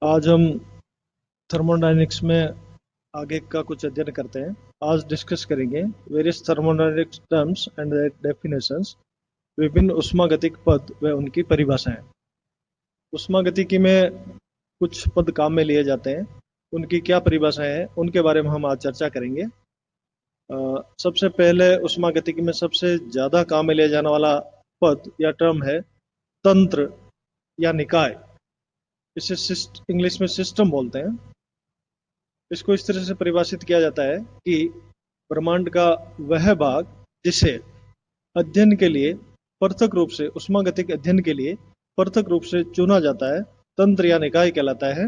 आज हम थर्मोडायनेमिक्स में आगे का कुछ अध्ययन करते हैं। आज डिस्कस करेंगे various thermodynamics terms and definitions, विभिन्न उष्मागतिक पद व उनकी परिभाषाएं। उष्मागतिकी में कुछ पद काम में लिए जाते हैं, उनकी क्या परिभाषाएं हैं, उनके बारे में हम आज चर्चा करेंगे। सबसे पहले उष्मागतिकी में सबसे ज़्यादा काम में लिया जाने वाला पद या टर्म है तंत्र या निकाय। इसे इंग्लिश में सिस्टम बोलते हैं। इसको इस तरह से परिभाषित किया जाता है कि ब्रह्मांड का वह भाग जिसे अध्ययन के लिए पृथक रूप से उष्मागतिक अध्ययन के लिए पृथक रूप से चुना जाता है, तंत्र या निकाय कहलाता है।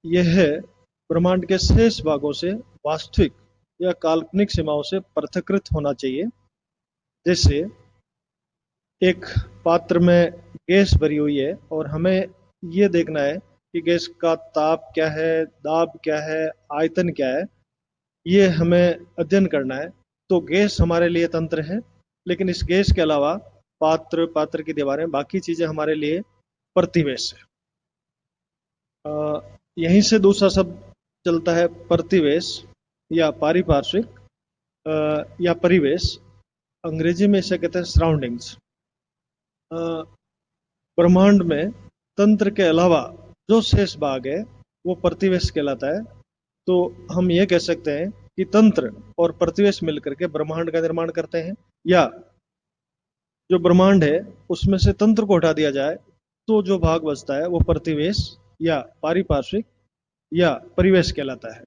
यह ब्रह्मांड के शेष भागों से वास्तविक या काल्पनिक सीमाओं से पृथकृत होना चाहिए। जैसे एक पात्र में गैस भरी हुई है और हमें ये देखना है कि गैस का ताप क्या है, दाब क्या है, आयतन क्या है, ये हमें अध्ययन करना है। तो गैस हमारे लिए तंत्र है, लेकिन इस गैस के अलावा पात्र की दीवारें, बाकी चीजें हमारे लिए प्रतिवेश है। यहीं से दूसरा शब्द चलता है प्रतिवेश या पारिपार्श्विक या परिवेश। अंग्रेजी में इसे कहते हैं सराउंडिंग्स। ब्रह्मांड में तंत्र के अलावा जो शेष भाग है वो प्रतिवेश कहलाता है। तो हम ये कह सकते हैं कि तंत्र और प्रतिवेश मिलकर के ब्रह्मांड का निर्माण करते हैं, या जो ब्रह्मांड है उसमें से तंत्र को हटा दिया जाए तो जो भाग बचता है वो प्रतिवेश या पारिपार्श्विक या परिवेश कहलाता है।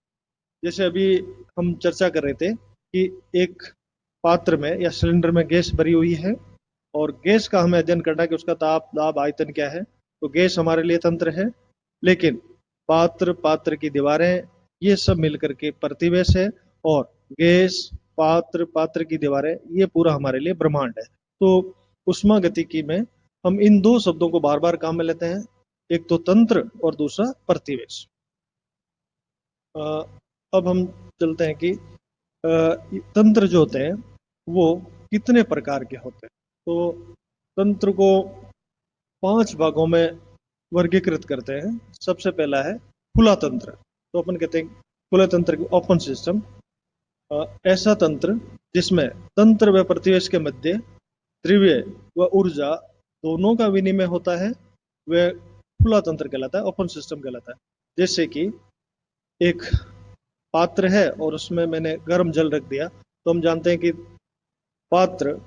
जैसे अभी हम चर्चा कर रहे थे कि एक पात्र में या सिलेंडर में गैस भरी हुई है और गैस का हमें अध्ययन करना है कि उसका ताप, दाब, आयतन क्या है। तो गैस हमारे लिए तंत्र है, लेकिन पात्र की दीवारें, ये सब मिलकर के प्रतिवेश है, और गैस, पात्र की दीवारें, ये पूरा हमारे लिए ब्रह्मांड है। तो उष्मागतिकी में हम इन दो शब्दों को बार बार काम में लेते हैं, एक तो तंत्र और दूसरा प्रतिवेश। अब हम चलते हैं कि तंत्र जो होते हैं वो कितने प्रकार के होते हैं। तो तंत्र को 5 भागों में वर्गीकृत करते हैं। सबसे पहला है खुला तंत्र। तो अपन कहते हैं खुले तंत्र की ओपन सिस्टम। ऐसा तंत्र जिसमें तंत्र व प्रतिवेश के मध्य द्रव्य व ऊर्जा दोनों का विनिमय होता है, वह खुला तंत्र कहलाता है, ओपन सिस्टम कहलाता है। जैसे कि एक पात्र है और उसमें मैंने गर्म जल रख दिया, तो हम जानते हैं कि पात्र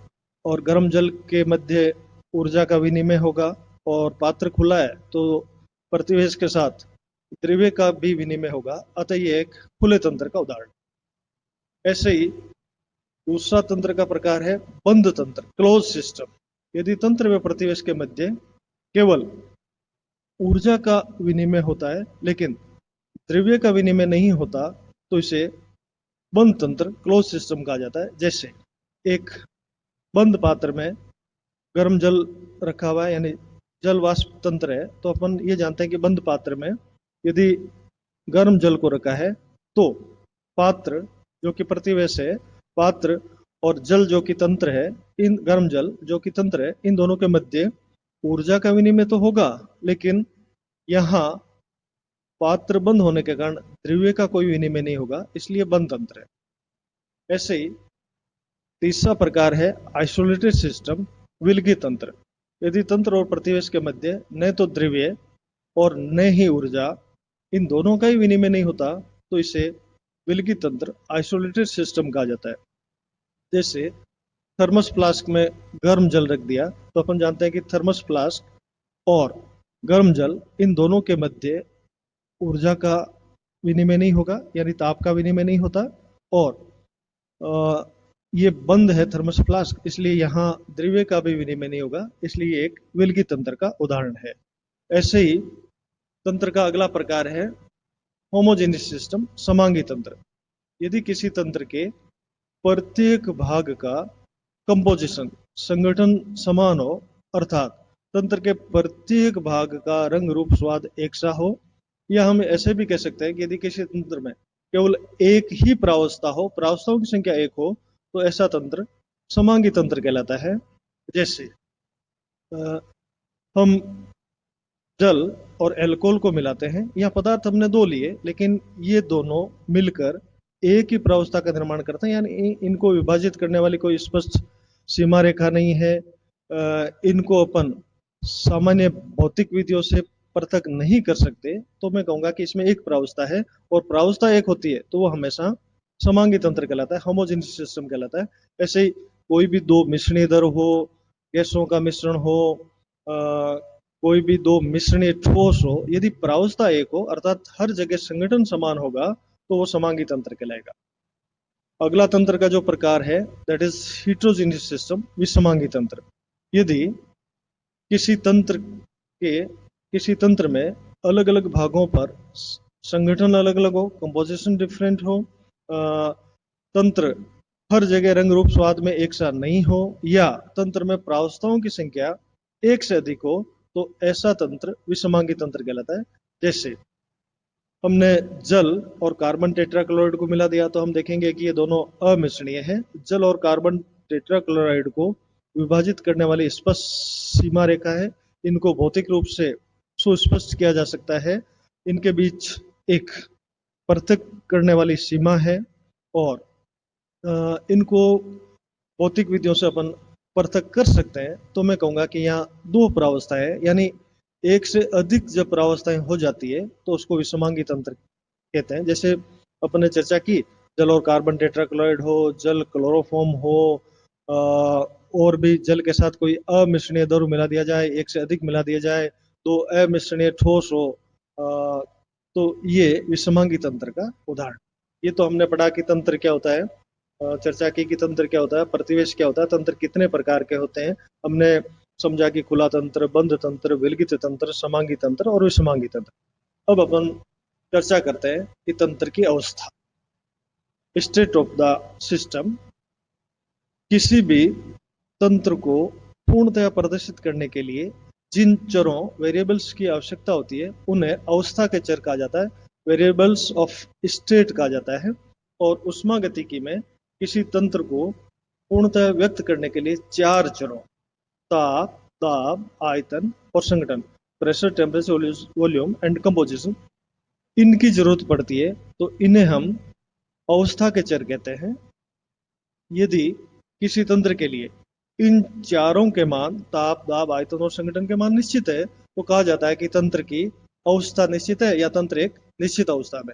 और गर्म जल के मध्य ऊर्जा का विनिमय होगा, और पात्र खुला है तो प्रतिवेश के साथ द्रव्य का भी विनिमय होगा। अतः ये एक खुले तंत्र का उदाहरण। ऐसे ही दूसरा तंत्र का प्रकार है बंद तंत्र, क्लोज सिस्टम। यदि तंत्र व प्रतिवेश के मध्य केवल ऊर्जा का विनिमय होता है लेकिन द्रव्य का विनिमय नहीं होता, तो इसे बंद तंत्र, क्लोज सिस्टम कहा जाता है। जैसे एक बंद पात्र में गर्म जल रखा हुआ है, यानी जल वाष्प तंत्र है, तो अपन ये जानते हैं कि बंद पात्र में यदि गर्म जल को रखा है तो पात्र जो कि प्रतिवेश है, पात्र और जल जो कि तंत्र है, इन गर्म जल जो कि तंत्र है, इन दोनों के मध्य ऊर्जा का विनिमय तो होगा, लेकिन यहाँ पात्र बंद होने के कारण द्रव्य का कोई विनिमय नहीं होगा, इसलिए बंद तंत्र है। ऐसे ही तीसरा प्रकार है आइसोलेटेड सिस्टम, विलगी तंत्र। यदि तंत्र और प्रतिवेश के मध्य न तो द्रव्य और न ही ऊर्जा, इन दोनों का ही विनिमय नहीं होता, तो इसे विलगी तंत्र, आइसोलेटेड सिस्टम कहा जाता है। जैसे थर्मस फ्लास्क में गर्म जल रख दिया, तो अपन जानते हैं कि थर्मस फ्लास्क और गर्म जल, इन दोनों के मध्य ऊर्जा का विनिमय नहीं होगा, यानी ताप का विनिमय नहीं होता, और ये बंद है थर्मस फ्लास्क, इसलिए यहाँ द्रव्य का भी विनिमय नहीं होगा, इसलिए एक विलगी तंत्र का उदाहरण है। ऐसे ही तंत्र का अगला प्रकार है होमोजेनियस सिस्टम, समांगी तंत्र। यदि किसी तंत्र के प्रत्येक भाग का कंपोजिशन, संगठन समान हो, अर्थात तंत्र के प्रत्येक भाग का रंग, रूप, स्वाद एक सा हो, या हम ऐसे भी कह सकते हैं कि यदि किसी तंत्र में केवल एक ही प्रावस्था हो, प्रावस्थाओं की संख्या एक हो, तो ऐसा तंत्र समांगी तंत्र कहलाता है। जैसे हम जल और अल्कोहल को मिलाते हैं, यह पदार्थ हमने दो लिए लेकिन ये दोनों मिलकर एक ही प्रावस्था का निर्माण करते हैं, यानी इनको विभाजित करने वाली कोई स्पष्ट सीमा रेखा नहीं है। इनको अपन सामान्य भौतिक विधियों से पृथक नहीं कर सकते, तो मैं कहूंगा कि इसमें एक प्रावस्था है, और प्रावस्था एक होती है तो वो हमेशा समांगी तंत्र कहलाता है, होमोजेनियस सिस्टम कहलाता है। ऐसे ही कोई भी दो मिश्रणीय दर हो, गैसों का मिश्रण हो, कोई भी दो मिश्रणीय ठोस हो, यदि प्रावस्था एक हो अर्थात हर जगह संगठन समान होगा तो वो समांगी तंत्र कहलाएगा। अगला तंत्र का जो प्रकार है दैट इज हिट्रोजीनियस सिस्टम, विषमांगी तंत्र। यदि किसी तंत्र के किसी तंत्र में अलग अलग भागों पर संगठन अलग अलग हो, कंपोजिशन डिफरेंट हो, तंत्र हर जगह रंग रूप स्वाद में एक सा नहीं हो, या तंत्र में प्रावस्थाओं की संख्या एक से अधिक हो, तो ऐसा तंत्र विषमांगी तंत्र कहलाता है। जैसे हमने जल और कार्बन टेट्राक्लोराइड को मिला दिया तो हम देखेंगे कि ये दोनों अमिश्रणीय हैं। जल और कार्बन टेट्राक्लोराइड को विभाजित करने वाली स्पष्ट सीमा रेखा है, इनको भौतिक रूप से सुस्पष्ट किया जा सकता है। इनके बीच एक पृथक करने वाली सीमा है, और इनको भौतिक विधियों से अपन पृथक कर सकते हैं। तो मैं कहूँगा कि यहाँ दो प्रावस्थाएं हैं, यानी एक से अधिक जब प्रावस्थाएं हो जाती है तो उसको विषमांगी तंत्र कहते हैं। जैसे अपन ने चर्चा की, जल और कार्बन टेट्राक्लोराइड हो, जल क्लोरोफॉर्म हो, और भी जल के साथ कोई अमिश्रणीय द्रव मिला दिया जाए, एक से अधिक मिला दिया जाए, तो अमिश्रणीय ठोस हो, तो ये विषमांगी तंत्र का उदाहरण। ये तो हमने पढ़ा कि तंत्र क्या होता है, चर्चा की कि तंत्र क्या होता है, प्रतिवेश क्या होता है, तंत्र कितने प्रकार के होते हैं। हमने समझा कि खुला तंत्र, बंध तंत्र, विलगित तंत्र, समांगी तंत्र और विषमांगी तंत्र। अब अपन चर्चा करते हैं कि तंत्र की अवस्था, स्टेट ऑफ द सिस्टम। किसी भी तंत्र को पूर्णतया प्रदर्शित करने के लिए जिन चरों वेरिएबल्स की आवश्यकता होती है उन्हें अवस्था के चर कहा जाता है, वेरिएबल्स ऑफ स्टेट कहा जाता है। और उष्मागतिकी में किसी तंत्र को पूर्णतः व्यक्त करने के लिए चार चरों ताप, दाब, आयतन और संगठन, pressure, temperature, volume and composition, इनकी जरूरत पड़ती है, तो इन्हें हम अवस्था के चर कहते हैं। यदि किसी तंत्र के लिए इन चारों के मान ताप, दाब, आयतन और संगठन के मान निश्चित है तो कहा जाता है कि तंत्र की अवस्था निश्चित है या तंत्र एक निश्चित अवस्था में।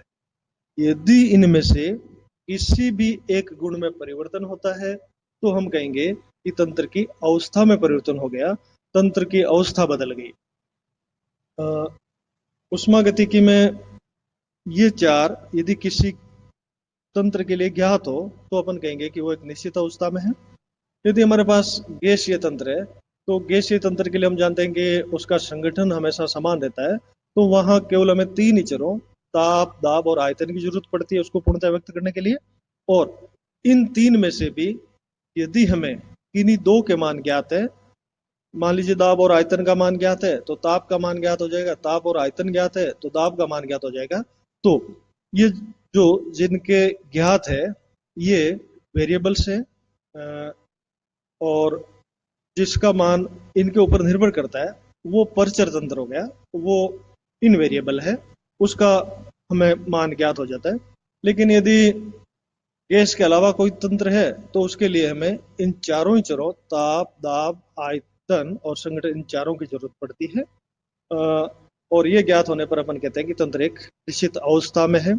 यदि इनमें से किसी भी एक गुण में परिवर्तन होता है तो हम कहेंगे कि तंत्र की अवस्था में परिवर्तन हो गया, तंत्र की अवस्था बदल गई। उष्मागतिकी में ये चार यदि किसी तंत्र के लिए ज्ञात हो तो अपन कहेंगे कि वो एक निश्चित अवस्था में है। यदि हमारे पास गैसीय तंत्र है तो गैसीय तंत्र के लिए हम जानते हैं कि उसका संगठन हमेशा समान रहता है, तो वहां केवल हमें तीन ही चरों ताप, दाब और आयतन की जरूरत पड़ती है उसको पूर्णतः व्यक्त करने के लिए। और इन तीन में से भी यदि हमें किन्हीं दो के मान ज्ञात है, मान लीजिए दाब और आयतन का मान ज्ञात है तो ताप का मान ज्ञात हो जाएगा, ताप और आयतन ज्ञात है तो दाब का मान ज्ञात हो जाएगा। तो ये जो जिनके ज्ञात है ये वेरिएबल्स है, और जिसका मान इनके ऊपर निर्भर करता है वो परचर तंत्र हो गया, वो इनवेरिएबल है, उसका हमें मान ज्ञात हो जाता है। लेकिन यदि गैस के अलावा कोई तंत्र है तो उसके लिए हमें इन चारों ही चरों ताप, दाब, आयतन और संगठन, इन चारों की जरूरत पड़ती है। और ये ज्ञात होने पर अपन कहते हैं कि तंत्र एक निश्चित अवस्था में है।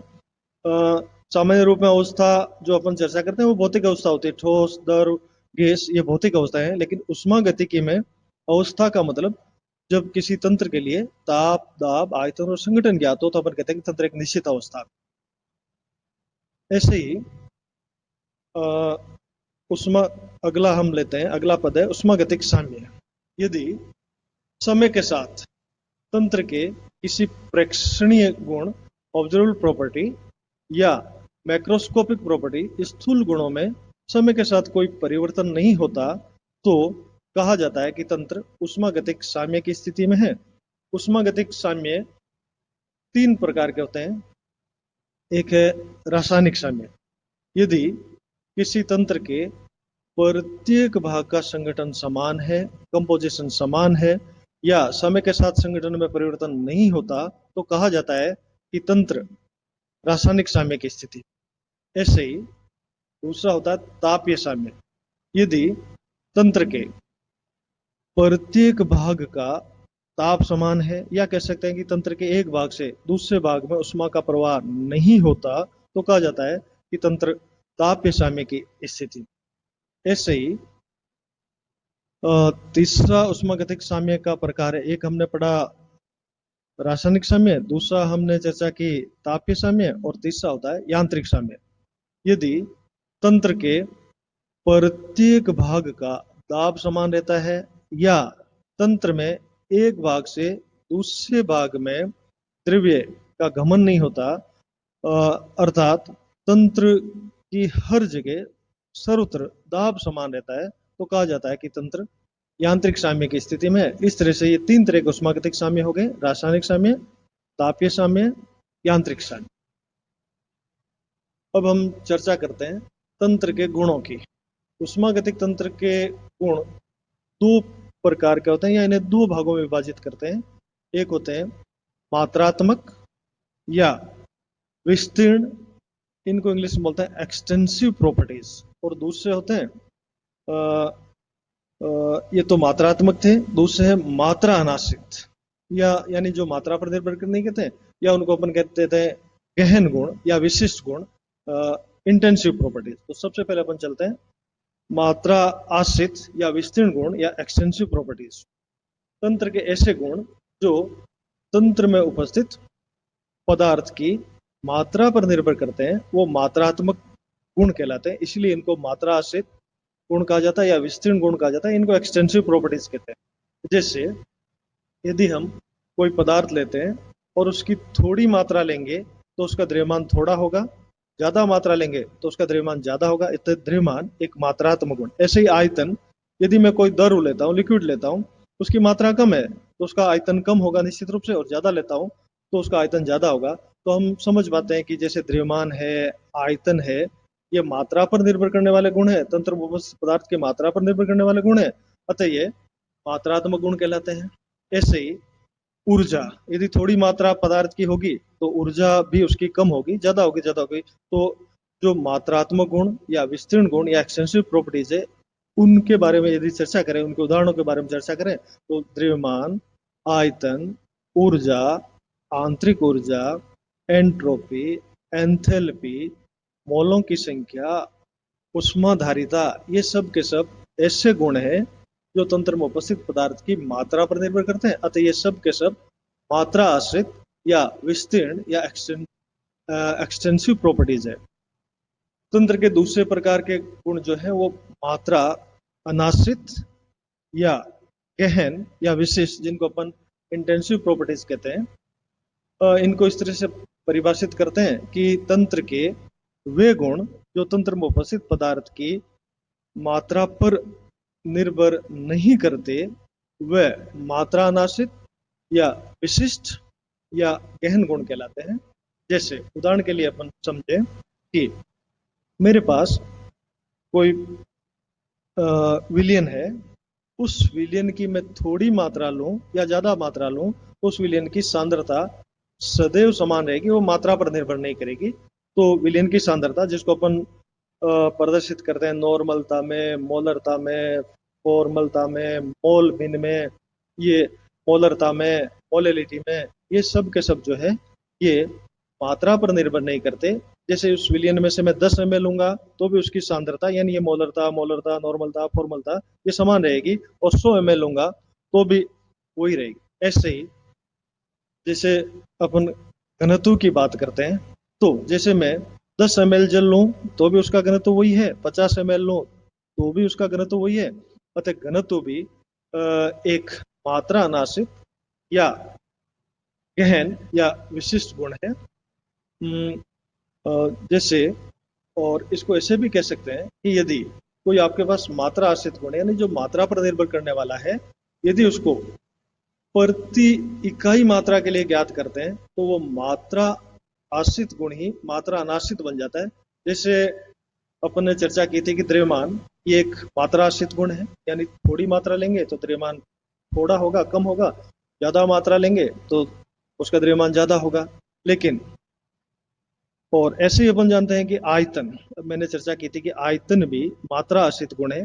सामान्य रूप में अवस्था जो अपन चर्चा करते हैं वो भौतिक अवस्था होती है, ठोस, द्रव, गैस, ये भौतिक अवस्था है। लेकिन उष्मागतिकी में अवस्था का मतलब जब किसी तंत्र के लिए ताप, दाब, आयतन और संगठन ज्ञात हो तो अपन कहते हैं कि तंत्र एक निश्चित अवस्था। ऐसे ही उष्मा अगला हम लेते हैं, अगला पद है उष्मागतिक साम्य। यदि समय के साथ तंत्र के किसी प्रेक्षणीय गुण, ऑब्जर्वेबल प्रॉपर्टी या मैक्रोस्कोपिक प्रॉपर्टी, स्थूल गुणों में समय के साथ कोई परिवर्तन नहीं होता तो कहा जाता है कि तंत्र उष्मागतिक साम्य की स्थिति में है। उष्मागतिक साम्य तीन प्रकार के होते हैं। एक है रासायनिक साम्य। यदि किसी तंत्र के प्रत्येक भाग का संगठन समान है, कंपोजिशन समान है, या समय के साथ संगठन में परिवर्तन नहीं होता तो कहा जाता है कि तंत्र रासायनिक साम्य की स्थिति। ऐसे ही दूसरा होता है तापीय साम्य। यदि तंत्र के प्रत्येक भाग का ताप समान है, या कह सकते हैं कि तंत्र के एक भाग से दूसरे भाग में उष्मा का प्रवाह नहीं होता, तो कहा जाता है कि तंत्र तापीय साम्य की स्थिति। ऐसे ही तीसरा उष्मागतिक साम्य का प्रकार है, एक हमने पढ़ा रासायनिक साम्य, दूसरा हमने चर्चा की तापीय साम्य, और तीसरा होता है यांत्रिक साम्य। यदि तंत्र के प्रत्येक भाग का दाब समान रहता है, या तंत्र में एक भाग से दूसरे भाग में द्रव्य का गमन नहीं होता, अर्थात तंत्र की हर जगह सर्वत्र दाब समान रहता है, तो कहा जाता है कि तंत्र यांत्रिक साम्य की स्थिति में है। इस तरह से ये तीन तरह के उष्मागतिक साम्य हो गए, रासायनिक साम्य, तापीय साम्य, यांत्रिक साम्य। अब हम चर्चा करते हैं तंत्र के गुणों की। उष्मागतिक तंत्र के गुण दो प्रकार के होते हैं, या इन्हें दो भागों में विभाजित करते हैं। एक होते हैं मात्रात्मक या विस्तीर्ण, इनको इंग्लिश में बोलते हैं एक्सटेंसिव प्रॉपर्टीज, और दूसरे होते हैं ये तो मात्रात्मक थे, दूसरे है मात्रा अनाश्रित, या यानी जो मात्रा पर निर्भर नहीं करते, या उनको अपन कहते थे गहन गुण या विशिष्ट गुण, इंटेंसिव प्रॉपर्टीज। तो सबसे पहले अपन चलते हैं मात्रा आश्रित या विस्तीर्ण गुण या एक्सटेंसिव प्रॉपर्टीज। तंत्र के ऐसे गुण जो तंत्र में उपस्थित पदार्थ की मात्रा पर निर्भर करते हैं, वो मात्रात्मक गुण कहलाते हैं। इसलिए इनको मात्रा आश्रित गुण कहा जाता है या विस्तीर्ण गुण कहा जाता है। इनको एक्सटेंसिव प्रॉपर्टीज कहते हैं। जैसे यदि हम कोई पदार्थ लेते हैं और उसकी थोड़ी मात्रा लेंगे तो उसका द्रव्यमान थोड़ा होगा, ज्यादा मात्रा लेंगे तो उसका द्रव्यमान ज्यादा होगा। इतना द्रव्यमान एक मात्रात्मक गुण। ऐसे ही आयतन, यदि मैं कोई द्रव लेता हूँ, लिक्विड लेता हूँ, उसकी मात्रा कम है तो उसका आयतन कम होगा निश्चित रूप से, और ज्यादा लेता हूँ तो उसका आयतन ज्यादा होगा। तो हम समझ पाते हैं कि जैसे द्रव्यमान है, आयतन है, ये मात्रा पर निर्भर करने वाले गुण है, तंत्र में उपस्थित पदार्थ की मात्रा पर निर्भर करने वाले गुण है, अतः ये मात्रात्मक गुण कहलाते हैं। ऐसे ही ऊर्जा, यदि थोड़ी मात्रा पदार्थ की होगी तो ऊर्जा भी उसकी कम होगी, ज्यादा होगी ज्यादा होगी। तो जो मात्रात्मक गुण या विस्तीर्ण गुण या एक्सटेंसिव प्रॉपर्टीज है, उनके बारे में यदि चर्चा करें, उनके उदाहरणों के बारे में चर्चा करें, तो द्रव्यमान, आयतन, ऊर्जा, आंतरिक ऊर्जा, एंट्रोपी, एंथैल्पी, मोलों की संख्या, उष्माधारिता, ये सब के सब ऐसे गुण हैं जो तंत्र में उपस्थित पदार्थ की मात्रा पर निर्भर करते हैं। अतः ये सब के सब मात्रा आश्रित या विस्तीर्ण या एक्सटेंसिव प्रॉपर्टीज है। तंत्र के दूसरे प्रकार के गुण जो है वो मात्रा अनाश्रित या गहन या विशेष, जिनको अपन इंटेंसिव प्रॉपर्टीज कहते हैं। इनको इस तरह से परिभाषित करते हैं कि तंत्र के वे गुण जो तंत्र में उपस्थित पदार्थ की मात्रा पर निर्भर नहीं करते, वह मात्रा अनाश्रित या विशिष्ट या गहन गुण कहलाते हैं। जैसे उदाहरण के लिए अपन समझे कि मेरे पास कोई विलयन है, उस विलयन की मैं थोड़ी मात्रा लूं या ज्यादा मात्रा लूं, उस विलयन की सांद्रता सदैव समान रहेगी, वो मात्रा पर निर्भर नहीं करेगी। तो विलयन की सांद्रता, जिसको अपन प्रदर्शित करते हैं नॉर्मलता में, मोलरता में, फॉर्मलता में, मोल भिन्न में, ये मोलरता में, मोलेलिटी में, ये सब के सब जो है ये मात्रा पर निर्भर नहीं करते। जैसे उस विलयन में से मैं 10 ml लूंगा तो भी उसकी सांद्रता, यानी ये मोलरता, नॉर्मलता, फॉर्मलता, ये समान रहेगी, और 100 ml लूंगा तो भी वही रहेगी। ऐसे ही जैसे अपन घनत्व की बात करते हैं, तो जैसे मैं 10 ml जल लूं तो भी उसका घनत्व वही है, 50 ml लूं तो भी उसका घनत्व वही है। अतः घनत्व भी एक मात्रा अनाश्रित या गहन या विशिष्ट गुण है। जैसे, और इसको ऐसे भी कह सकते हैं कि यदि कोई आपके पास मात्रा आश्रित गुण है, यानी जो मात्रा पर निर्भर करने वाला है, यदि उसको प्रति इकाई मात्रा के लिए ज्ञात करते हैं तो वो मात्रा आश्रित गुण ही मात्रा अनाश्रित बन जाता है। जैसे अपन ने चर्चा की थी कि द्रव्यमान ये एक मात्रा आश्रित गुण है, यानी थोड़ी मात्रा लेंगे तो द्रव्यमान थोड़ा होगा, कम होगा। ज़्यादा मात्रा लेंगे तो उसका द्रव्यमान ज़्यादा होगा। लेकिन और ऐसे ही अपन जानते हैं कि आयतन, मैंने चर्चा की थी कि आयतन भी मात्रा आश्रित गुण है।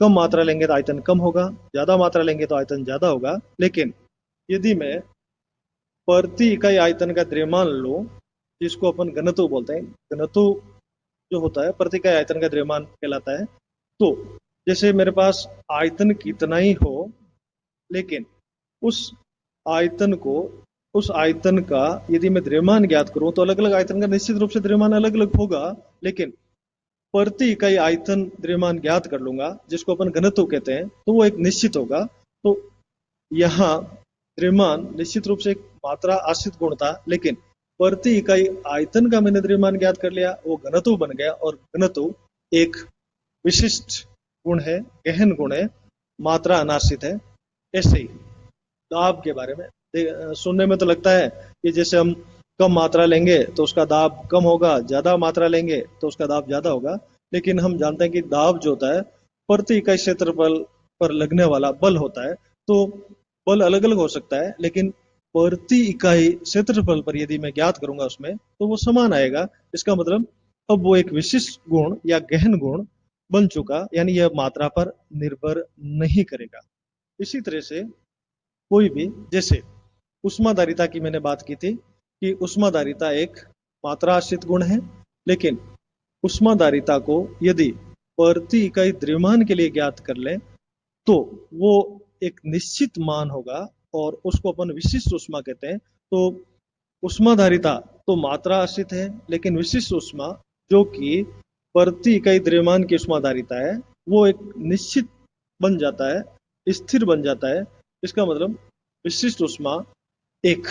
कम मात्रा लेंगे तो आयतन कम होगा, ज़्यादा मात्रा लेंगे तो आयतन ज़्यादा होगा। लेकिन यदि मैं प्रति इकाई आयतन का द्रव्यमान लो, जिसको अपन घनत्व बोलते हैं, घनत्व जो होता है प्रति इकाई आयतन का द्रव्यमान कहलाता है। तो जैसे मेरे पास आयतन कितना ही हो, लेकिन उस आयतन को उस आयतन का यदि मैं द्रव्यमान ज्ञात करूं तो अलग अलग आयतन का निश्चित रूप से द्रव्यमान अलग अलग होगा। लेकिन प्रति इकाई आयतन द्रव्यमान ज्ञात कर लूंगा, जिसको अपन घनत्व कहते हैं, तो वो एक निश्चित होगा। तो यहाँ द्रव्यमान निश्चित रूप से एक मात्रा आश्रित गुण था, लेकिन प्रति इकाई आयतन का मैंने द्रव्यमान ज्ञात कर लिया, वो घनत्व बन गया। और घनत्व एक विशिष्ट गुण है, गहन गुण है, मात्रा अनाश्रित है। ऐसे ही दाब के बारे में सुनने में तो लगता है कि जैसे हम कम मात्रा लेंगे तो उसका दाब कम होगा, ज्यादा मात्रा लेंगे तो उसका दाब ज्यादा होगा। लेकिन हम जानते हैं कि दाब जो होता है प्रति इकाई क्षेत्रफल पर लगने वाला बल होता है। तो बल अलग अलग हो सकता है, लेकिन प्रति इकाई क्षेत्रफल पर यदि मैं ज्ञात करूंगा उसमें, तो वो समान आएगा। इसका मतलब अब वो एक विशिष्ट गुण या गहन गुण बन चुका, यानी यह मात्रा पर निर्भर नहीं करेगा। इसी तरह से कोई भी, जैसे ऊष्माधारिता की मैंने बात की थी कि ऊष्माधारिता एक मात्रा आश्रित गुण है। लेकिन ऊष्माधारिता को यदि प्रति इकाई द्रव्यमान के लिए ज्ञात कर लें तो वो एक निश्चित मान होगा, और उसको अपन विशिष्ट ऊष्मा कहते हैं। तो ऊष्माधारिता तो मात्रा आश्रित है, लेकिन विशिष्ट ऊष्मा जो कि प्रति इकाई द्रव्यमान की ऊष्माधारिता है, वो एक निश्चित बन जाता है, स्थिर बन जाता है। इसका मतलब विशिष्ट ऊष्मा एक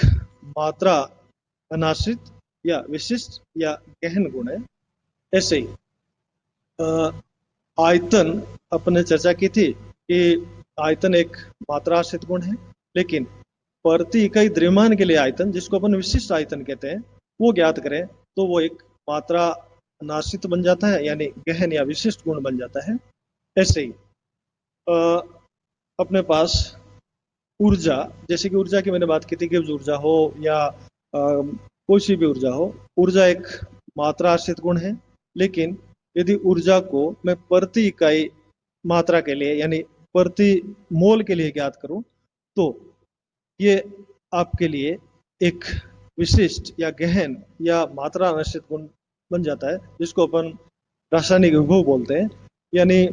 मात्रा अनाश्रित या विशिष्ट या गहन गुण है। ऐसे ही आयतन अपने चर्चा की थी कि आयतन एक मात्रा आश्रित गुण है। लेकिन प्रति इकाई द्रव्यमान के लिए आयतन, जिसको अपन विशिष्ट आयतन कहते हैं, वो ज्ञात करें तो वो एक मात्रा नाशित बन जाता है, यानी गहन या विशिष्ट गुण बन जाता है। ऐसे ही अपने पास ऊर्जा, जैसे कि ऊर्जा की मैंने बात की थी, गिब्स ऊर्जा हो या कोई सी भी ऊर्जा हो, ऊर्जा एक मात्रा आश्रित गुण है। लेकिन यदि ऊर्जा को मैं प्रति इकाई मात्रा के लिए, यानी प्रति मोल के लिए ज्ञात करूं, तो ये आपके लिए एक विशिष्ट या गहन या मात्रा निश्चित गुण बन जाता है, जिसको अपन रासायनिक विभव बोलते हैं। यानी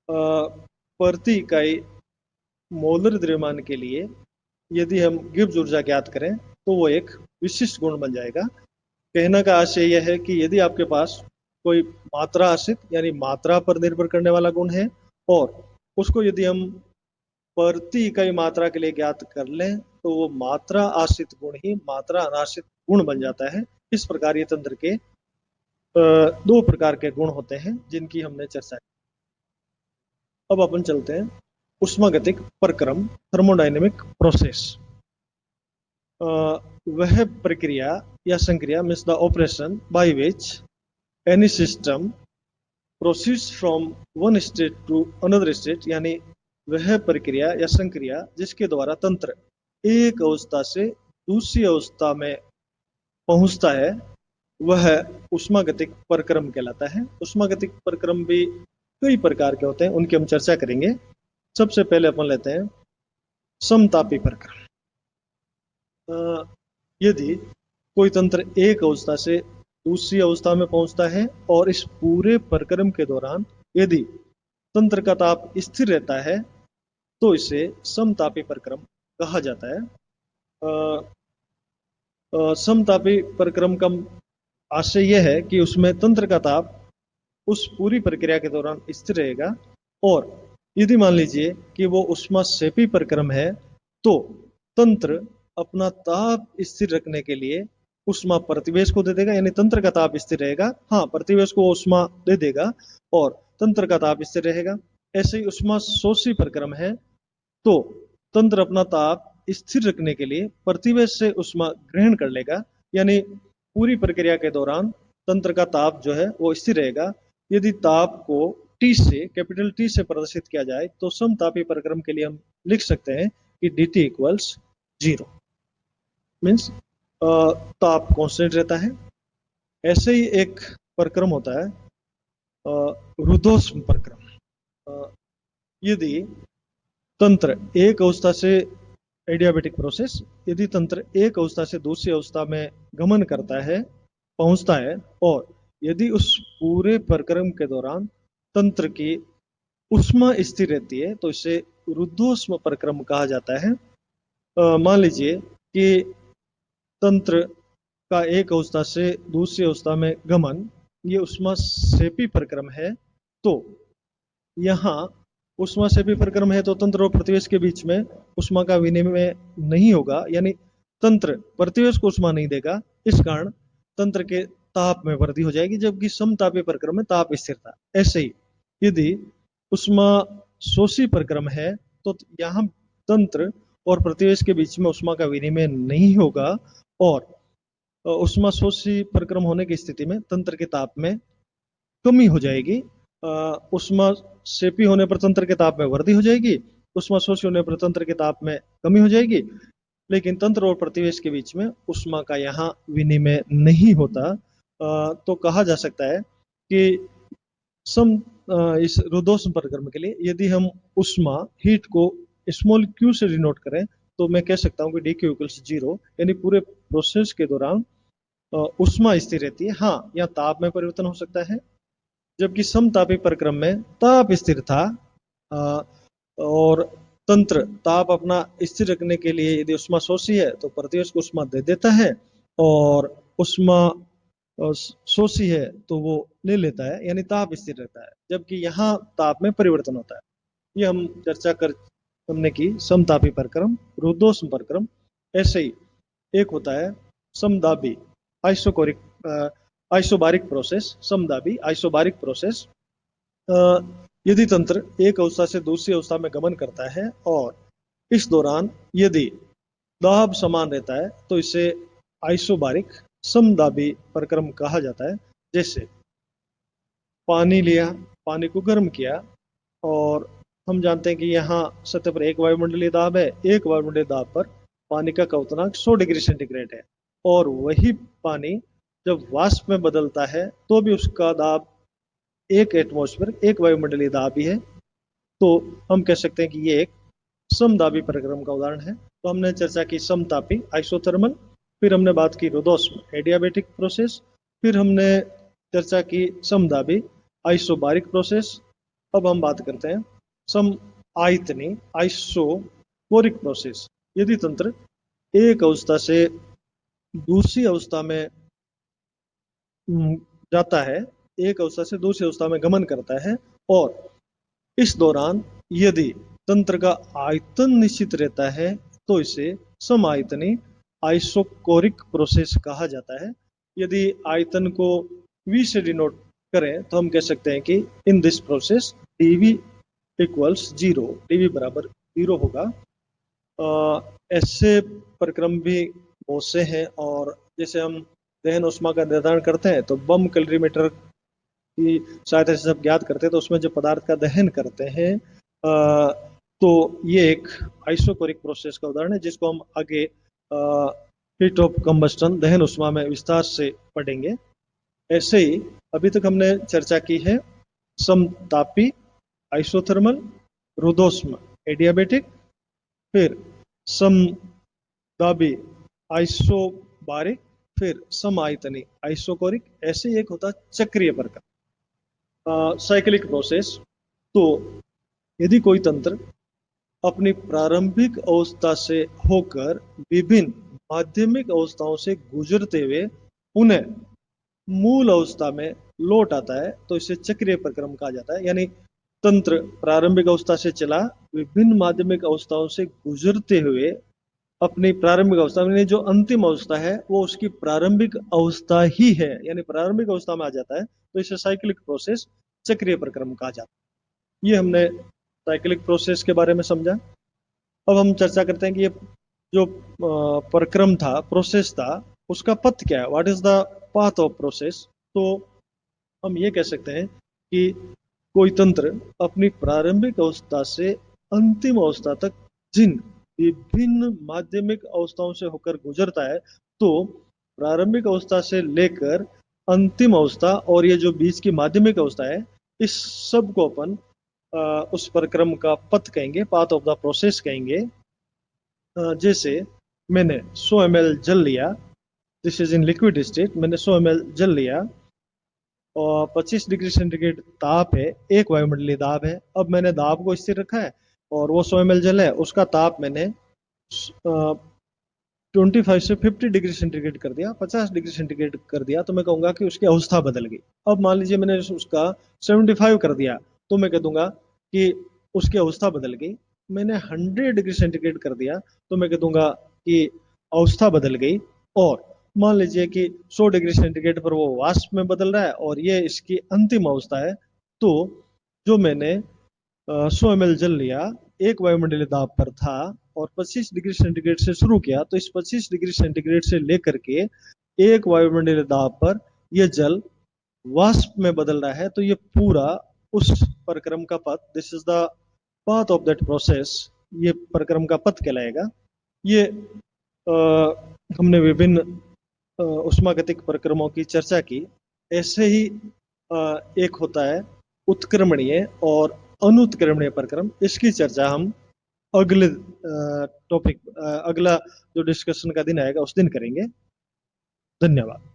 प्रति इकाई मोलर द्रव्यमान के लिए यदि हम गिब्स ऊर्जा ज्ञात करें तो वो एक विशिष्ट गुण बन जाएगा। कहने का आशय यह है कि यदि आपके पास कोई मात्रा आश्रित यानी मात्रा पर निर्भर करने वाला गुण है, और उसको यदि हम प्रति इकाई मात्रा के लिए ज्ञात कर लें, तो वो मात्रा आश्रित गुण ही मात्रा अनाश्रित गुण बन जाता है। इस प्रकार ये तंत्र के दो प्रकार के गुण होते हैं जिनकी हमने चर्चा की। अब अपन चलते हैं ऊष्मागतिक प्रक्रम, थर्मोडायनेमिक प्रोसेस। वह प्रक्रिया या संक्रिया means the operation by which any system proceeds from one state to another state, यानी वह प्रक्रिया या संक्रिया जिसके द्वारा तंत्र एक अवस्था से दूसरी अवस्था में पहुंचता है, वह ऊष्मागतिक प्रक्रम कहलाता है। ऊष्मागतिक प्रक्रम भी कई प्रकार के होते हैं, उनकी हम चर्चा करेंगे। सबसे पहले अपन लेते हैं समतापी प्रक्रम। यदि कोई तंत्र एक अवस्था से दूसरी अवस्था में पहुंचता है, और इस पूरे प्रक्रम के दौरान यदि तंत्र का ताप स्थिर रहता है, तो इसे समतापी प्रक्रम कहा जाता है। समतापी प्रक्रम का आशय यह है कि उसमें तंत्र का ताप उस पूरी प्रक्रिया के दौरान स्थिर रहेगा। और यदि मान लीजिए कि वो ऊष्माक्षेपी प्रक्रम है, तो तंत्र अपना ताप स्थिर रखने के लिए ऊष्मा प्रतिवेश को दे देगा, यानी तंत्र का ताप स्थिर रहेगा। हाँ, प्रतिवेश को ऊष्मा दे देगा और तंत्र का ताप स्थिर रहेगा। ऐसे ही ऊष्मा शोषी प्रक्रम है, तो तंत्र अपना ताप स्थिर रखने के लिए प्रतिवेश से ऊष्मा ग्रहण कर लेगा, यानी पूरी प्रक्रिया के दौरान तंत्र का ताप जो है वो स्थिर रहेगा। यदि ताप को टी से, कैपिटल टी से प्रदर्शित किया जाए, तो समतापी प्रक्रम के लिए हम लिख सकते हैं कि dt इक्वल्स 0, मीन्स ताप कांस्टेंट रहता है। ऐसे ही एक प्रक्रम होता है रुद्धोष्म प्रक्रम। यदि तंत्र एक अवस्था से एडियाबेटिक प्रोसेस, यदि तंत्र एक अवस्था से दूसरी अवस्था में गमन करता है, पहुंचता है, और यदि उस पूरे प्रक्रम के दौरान तंत्र की ऊष्मा स्थिर रहती है तो इसे रुद्धोष्म प्रक्रम कहा जाता है। मान लीजिए कि तंत्र का एक अवस्था से दूसरी अवस्था में गमन ये ऊष्माक्षेपी प्रक्रम है। तो यहाँ ऊष्माक्षेपी प्रक्रम है तो तंत्र और प्रतिवेश के बीच में ऊष्मा का विनिमय नहीं होगा, यानी तंत्र प्रतिवेश को ऊष्मा नहीं देगा। इस कारण तंत्र के ताप में वृद्धि हो जाएगी, जबकि समतापी प्रक्रम में ताप स्थिरता। ऐसे ही यदि ऊष्मा शोषी प्रक्रम है तो यहाँ तंत्र और प्रतिवेश के बीच में ऊष्मा का विनिमय नहीं होगा, और ऊष्मा शोषी प्रक्रम होने की स्थिति में तंत्र के ताप में कमी हो जाएगी। ऊष्मा शेपी होने पर तंत्र के ताप में वृद्धि हो जाएगी, ऊष्मा शोषी होने पर तंत्र के ताप में कमी हो जाएगी, लेकिन तंत्र और प्रतिवेश के बीच में ऊष्मा का यहाँ विनिमय नहीं होता। तो कहा जा सकता है कि सम इस रुद्धोष्म प्रक्रम के लिए यदि हम ऊष्मा हीट को स्मॉल क्यू से डिनोट करें तो मैं कह सकता हूँ कि डी क्यू इक्वल्स 0, यानी पूरे प्रोसेस के दौरान ऊष्मा स्थिर रहती है। हाँ, यहाँ ताप में परिवर्तन हो सकता है, जबकि समतापी प्रक्रम में ताप स्थिर था, और तंत्र ताप अपना स्थिर रखने के लिए यदि ऊष्मा शोषी है तो प्रतिवेश को ऊष्मा दे देता है, और ऊष्मा शोषी है तो वो ले लेता है, यानी ताप स्थिर रहता है, जबकि यहाँ ताप में परिवर्तन होता है। ये हम चर्चा कर हमने की समतापी प्रक्रम, रुद्धोष्म प्रक्रम। ऐसे ही एक होता है समदाबी आइसोकोरिक आइसोबारिक प्रोसेस। समदाबी आइसोबारिक प्रोसेस, यदि तंत्र एक अवस्था से दूसरी अवस्था में गमन करता है और इस दौरान यदि दाब समान रहता है तो इसे आइसोबारिक समदाबी प्रक्रम कहा जाता है। जैसे पानी लिया, पानी को गर्म किया, और हम जानते हैं कि यहाँ सतह पर एक वायुमंडलीय दाब है, एक वायुमंडलीय दाब पर पानी का क्वथनांक 100 डिग्री सेंटीग्रेड है, और वही पानी जब वाष्प में बदलता है तो भी उसका दाब एक एटमॉस्फेयर, एक वायुमंडलीय दाब ही है। तो हम कह सकते हैं कि ये एक समदाबी प्रक्रम का उदाहरण है। तो हमने चर्चा की समतापी आइसोथर्मल, फिर हमने बात की रुद्धोष्म एडियाबेटिक प्रोसेस, फिर हमने चर्चा की समदाबी आइसोबारिक प्रोसेस। अब हम बात करते हैं सम आयतनी आइसोकोरिक प्रोसेस। यदि तंत्र एक अवस्था से दूसरी अवस्था में जाता है, एक अवस्था से दूसरी अवस्था में गमन करता है, और इस दौरान यदि तंत्र का आयतन निश्चित रहता है तो इसे समायतनी आइसोकोरिक प्रोसेस कहा जाता है। यदि आयतन को V से डिनोट करें तो हम कह सकते हैं कि in this process dV equals 0, dV बराबर 0 होगा। ऐसे प्रक्रम भी बहुत से हैं, और जैसे हम दहन ऊष्मा का निर्धारण करते हैं तो बम कैलोरीमीटर की सहायता से सब ज्ञात करते हैं, तो उसमें जो पदार्थ का दहन करते हैं तो ये एक आइसोकोरिक प्रोसेस का उदाहरण है, जिसको हम आगे हीट ऑफ कंबस्टन दहन ऊष्मा में विस्तार से पढ़ेंगे। ऐसे ही अभी तक हमने चर्चा की है समतापी आइसोथर्मल, रुद्धोष्म एडियाबेटिक, फिर समदाबी आइसोबारिक, फिर समायतनी आइसोकोरिक। ऐसे ही एक होता चक्रीय प्रकार साइक्लिक प्रोसेस। तो यदि कोई तंत्र अपनी प्रारंभिक अवस्था से होकर विभिन्न माध्यमिक अवस्थाओं से गुजरते हुए पुनः मूल अवस्था में लौट आता है तो इसे चक्रीय प्रक्रम कहा जाता है। यानी तंत्र प्रारंभिक अवस्था से चला, विभिन्न माध्यमिक अवस्थाओं से गुजरते हुए अपनी प्रारंभिक अवस्था में, जो अंतिम अवस्था है वो उसकी प्रारंभिक अवस्था ही है, यानी प्रारंभिक अवस्था में आ जाता है तो इसे साइक्लिक प्रोसेस चक्रीय प्रक्रम कहा जाता है। ये हमने साइक्लिक प्रोसेस के बारे में समझा। अब हम चर्चा करते हैं कि ये जो प्रक्रम था, प्रोसेस था, उसका पथ क्या है, what is the path of process. तो हम ये कह सकते हैं कि कोई तंत्र अपनी प्रारंभिक अवस्था से अंतिम अवस्था तक जिन विभिन्न माध्यमिक अवस्थाओं से होकर गुजरता है, तो प्रारंभिक अवस्था से लेकर अंतिम अवस्था और ये जो बीच की माध्यमिक अवस्था है, इस सब को अपन उस परिक्रम का पथ कहेंगे, पाथ ऑफ द प्रोसेस कहेंगे। जैसे मैंने 100 ml जल लिया, this is in liquid state, मैंने 100 ml जल लिया और 25 डिग्री सेंटीग्रेड ताप है, एक वायुमंडलीय दाब है। अब मैंने दाब को स्थिर रखा है और वो 100 ml जल है, उसका ताप मैंने 25 से 50 डिग्री सेंटीग्रेड कर दिया, 50 डिग्री सेंटीग्रेड कर दिया, तो मैं कहूंगा कि उसकी अवस्था बदल गई। अब मान लीजिए मैंने उसका 75 कर दिया, तो मैं कह दूंगा कि उसकी अवस्था बदल गई। मैंने 100 डिग्री सेंटीग्रेड कर दिया, तो मैं कह दूंगा कि अवस्था बदल गई। और मान लीजिए कि 100 डिग्री सेंटीग्रेड पर वो वाष्प में बदल रहा है और ये इसकी अंतिम अवस्था है। तो जो मैंने 100 ml जल लिया, एक वायुमंडलीय दाब पर था और 25 डिग्री सेंटीग्रेड से शुरू किया, तो इस 25 डिग्री सेंटीग्रेड से लेकर के एक वायुमंडलीय दाब पर यह जल वाष्प में बदल रहा है। तो ये पूरा उस परिक्रम का पथ, this is the path of that process, ये परिक्रम का पथ कहलाएगा। ये हमने विभिन्न उष्मागतिक परिक्रमों की चर्चा की। ऐसे ही एक होता है उत्क्रमणीय और अनुत्क्रमणीय परिक्रम, इसकी चर्चा हम अगले टॉपिक, अगला जो डिस्कशन का दिन आएगा उस दिन करेंगे। धन्यवाद।